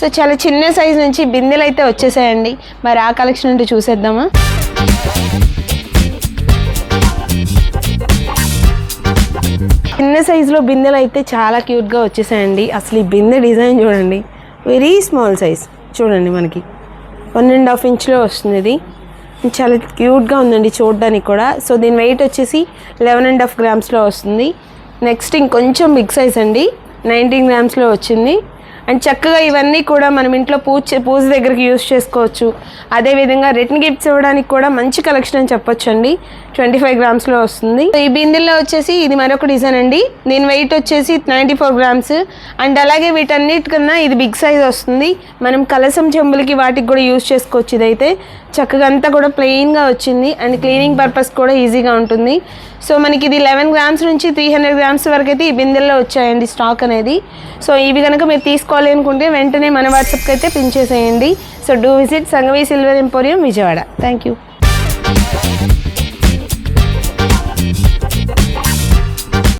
So చాలా చిన్న size నుంచి బిందెలు అయితే వచ్చేసాయండి. మరి ఆ కలెక్షన్ అంటే చూసేద్దామా. చిన్న సైజులో బిందెలు అయితే చాలా క్యూట్గా వచ్చేసాయండి. అసలు ఈ బిందె డిజైన్ చూడండి, వెరీ స్మాల్ సైజ్ చూడండి, మనకి 1.5 ఇంచ్లో వస్తుంది. ఇది చాలా క్యూట్గా ఉందండి చూడడానికి కూడా. సో దీని వెయిట్ వచ్చేసి 11.5 గ్రామ్స్లో వస్తుంది. నెక్స్ట్ ఇంకొంచెం బిగ్ సైజ్ అండి, 19 గ్రామ్స్లో వచ్చింది. అండ్ చక్కగా ఇవన్నీ కూడా మనం ఇంట్లో పూజ దగ్గరికి యూజ్ చేసుకోవచ్చు. అదేవిధంగా రిటర్న్ గిఫ్ట్స్ ఇవ్వడానికి కూడా మంచి కలెక్షన్ అని చెప్పొచ్చు అండి. 25 గ్రామ్స్లో వస్తుంది. ఈ బిందెల్లో వచ్చేసి ఇది మరొక డిజైన్ అండి. దీని వెయిట్ వచ్చేసి 94 గ్రామ్స్. అండ్ అలాగే వీటన్నిటికన్నా ఇది బిగ్ సైజ్ వస్తుంది. మనం కలసం చెంబులకి వాటికి కూడా యూజ్ చేసుకోవచ్చు. ఇదైతే చక్కగా అంతా కూడా ప్లెయిన్గా వచ్చింది. అండ్ క్లీనింగ్ పర్పస్ కూడా ఈజీగా ఉంటుంది. సో మనకి ఇది 11 గ్రామ్స్ నుంచి 300 గ్రామ్స్ వరకు అయితే ఈ బిందెల్లో వచ్చాయండి స్టాక్ అనేది. సో ఇవి కనుక మీరు తీసుకోవాలి అనుకుంటే వెంటనే మన వాట్సాప్కి అయితే పిన్ చేసేయండి. So do visit Sangavi silver emporium Vijayawada. Thank you.